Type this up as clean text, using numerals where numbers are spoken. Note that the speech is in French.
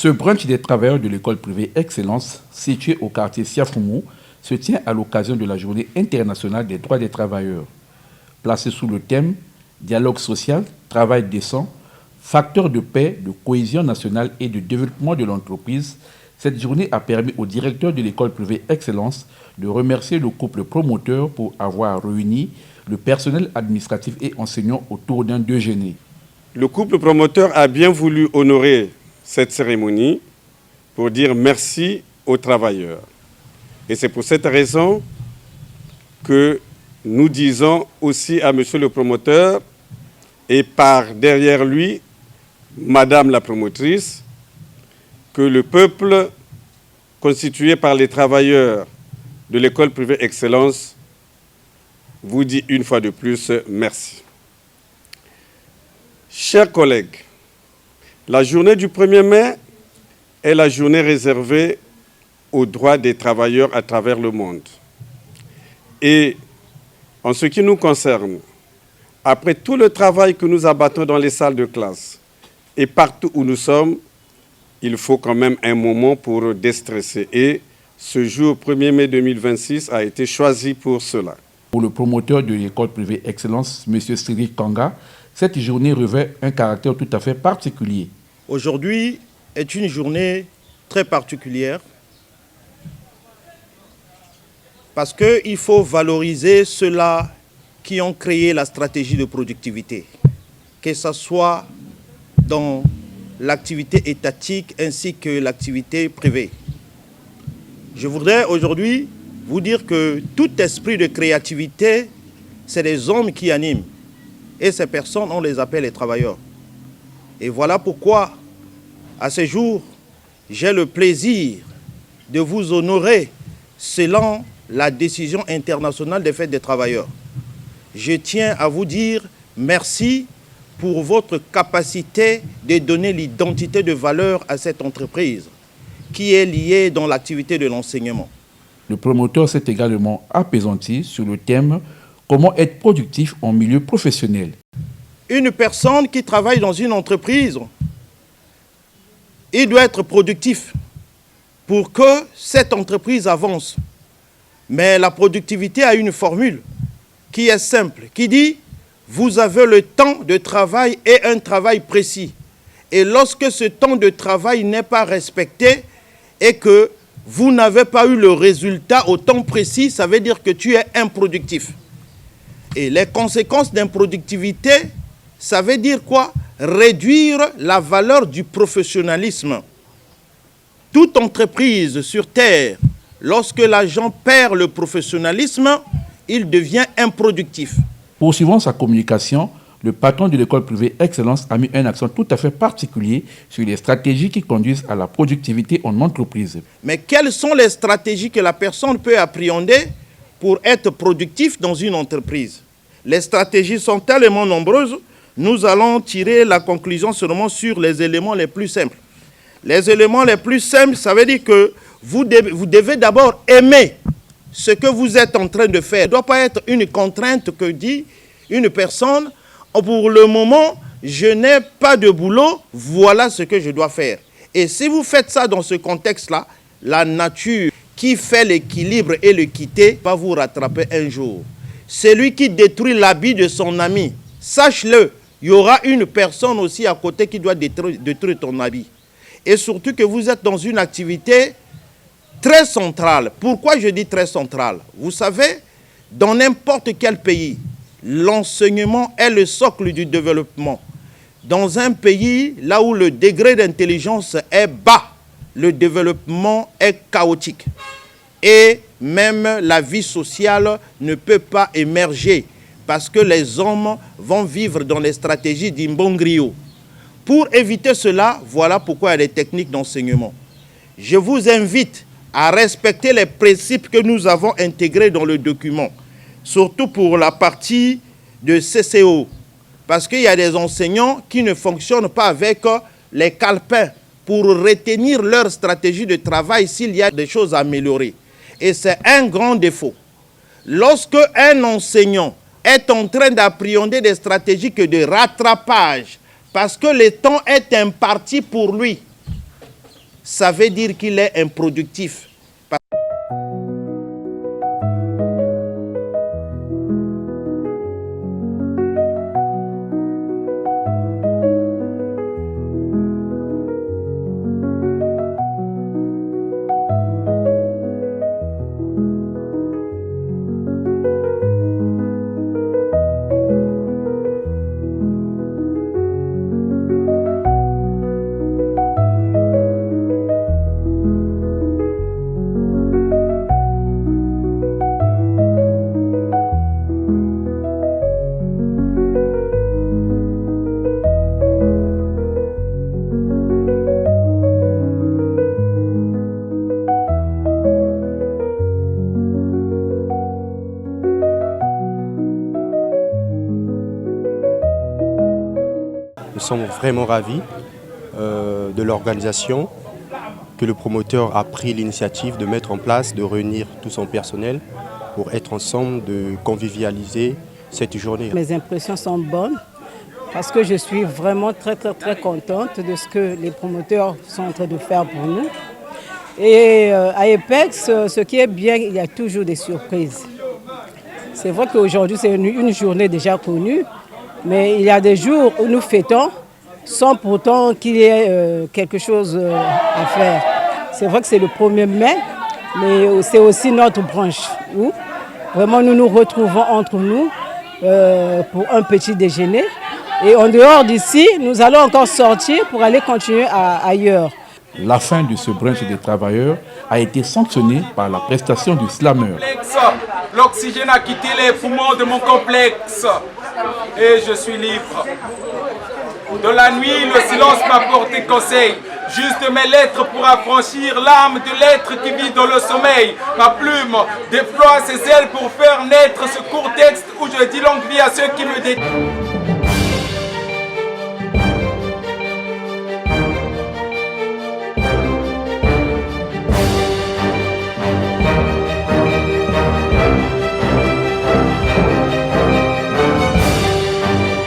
Ce brunch des travailleurs de l'école privée Excellence, situé au quartier Siafoumou, se tient à l'occasion de la Journée internationale des droits des travailleurs. Placé sous le thème « Dialogue social, travail décent, facteur de paix, de cohésion nationale et de développement de l'entreprise », cette journée a permis au directeur de l'école privée Excellence de remercier le couple promoteur pour avoir réuni le personnel administratif et enseignant autour d'un déjeuner. Le couple promoteur a bien voulu honorer cette cérémonie pour dire merci aux travailleurs. Et c'est pour cette raison que nous disons aussi à monsieur le promoteur et par derrière lui, madame la promotrice, que le peuple constitué par les travailleurs de l'école privée Excellence vous dit une fois de plus merci. Chers collègues, la journée du 1er mai est la journée réservée aux droits des travailleurs à travers le monde. Et en ce qui nous concerne, après tout le travail que nous abattons dans les salles de classe et partout où nous sommes, il faut quand même un moment pour déstresser. Et ce jour 1er mai 2026 a été choisi pour cela. Pour le promoteur de l'école privée Excellence, M. Cyril Kanga, cette journée revêt un caractère tout à fait particulier. Aujourd'hui est une journée très particulière parce qu'il faut valoriser ceux-là qui ont créé la stratégie de productivité, que ce soit dans l'activité étatique ainsi que l'activité privée. Je voudrais aujourd'hui vous dire que tout esprit de créativité, c'est les hommes qui animent. Et ces personnes, on les appelle les travailleurs. Et voilà pourquoi, à ce jour, j'ai le plaisir de vous honorer selon la décision internationale des fêtes des travailleurs. Je tiens à vous dire merci pour votre capacité de donner l'identité de valeur à cette entreprise qui est liée dans l'activité de l'enseignement. Le promoteur s'est également apaisanti sur le thème « Comment être productif en milieu professionnel ». Une personne qui travaille dans une entreprise, il doit être productif pour que cette entreprise avance. Mais la productivité a une formule qui est simple, qui dit « Vous avez le temps de travail et un travail précis. Et lorsque ce temps de travail n'est pas respecté et que vous n'avez pas eu le résultat au temps précis, ça veut dire que tu es improductif. » Et les conséquences d'improductivité, ça veut dire quoi? Réduire la valeur du professionnalisme. Toute entreprise sur Terre, lorsque l'agent perd le professionnalisme, il devient improductif. Poursuivant sa communication, le patron de l'école privée Excellence a mis un accent tout à fait particulier sur les stratégies qui conduisent à la productivité en entreprise. Mais quelles sont les stratégies que la personne peut appréhender pour être productif dans une entreprise? Les stratégies sont tellement nombreuses, nous allons tirer la conclusion seulement sur les éléments les plus simples. Les éléments les plus simples, ça veut dire que vous devez d'abord aimer ce que vous êtes en train de faire. Ça ne doit pas être une contrainte que dit une personne. Pour le moment, je n'ai pas de boulot, voilà ce que je dois faire. Et si vous faites ça dans ce contexte-là, la nature qui fait l'équilibre et l'équité va vous rattraper un jour. Celui qui détruit l'habit de son ami, sache-le, il y aura une personne aussi à côté qui doit détruire ton habit. Et surtout que vous êtes dans une activité très centrale. Pourquoi je dis très centrale? Vous savez, dans n'importe quel pays, l'enseignement est le socle du développement. Dans un pays là où le degré d'intelligence est bas, le développement est chaotique. Et même la vie sociale ne peut pas émerger parce que les hommes vont vivre dans les stratégies d'imbongrio. Pour éviter cela, voilà pourquoi il y a des techniques d'enseignement. Je vous invite à respecter les principes que nous avons intégrés dans le document, surtout pour la partie de CCO, parce qu'il y a des enseignants qui ne fonctionnent pas avec les calepins pour retenir leur stratégie de travail s'il y a des choses à améliorer. Et c'est un grand défaut. Lorsque un enseignant est en train d'appréhender des stratégies de rattrapage, parce que le temps est imparti pour lui, ça veut dire qu'il est improductif. Nous sommes vraiment ravis de l'organisation, que le promoteur a pris l'initiative de mettre en place, de réunir tout son personnel pour être ensemble, de convivialiser cette journée. Mes impressions sont bonnes parce que je suis vraiment très contente de ce que les promoteurs sont en train de faire pour nous. Et à Apex, ce qui est bien, il y a toujours des surprises. C'est vrai qu'aujourd'hui, c'est une journée déjà connue, mais il y a des jours où nous fêtons sans pourtant qu'il y ait quelque chose à faire. C'est vrai que c'est le 1er mai, mais c'est aussi notre branche où vraiment nous nous retrouvons entre nous pour un petit déjeuner. Et en dehors d'ici, nous allons encore sortir pour aller continuer ailleurs. La fin de ce brunch des travailleurs a été sanctionnée par la prestation du slammer. L'oxygène a quitté les poumons de mon complexe et je suis libre. De la nuit, le silence m'a porté conseil. Juste mes lettres pour affranchir l'âme de l'être qui vit dans le sommeil. Ma plume déploie ses ailes pour faire naître ce court texte où je dis longue vie à ceux qui me détruisent.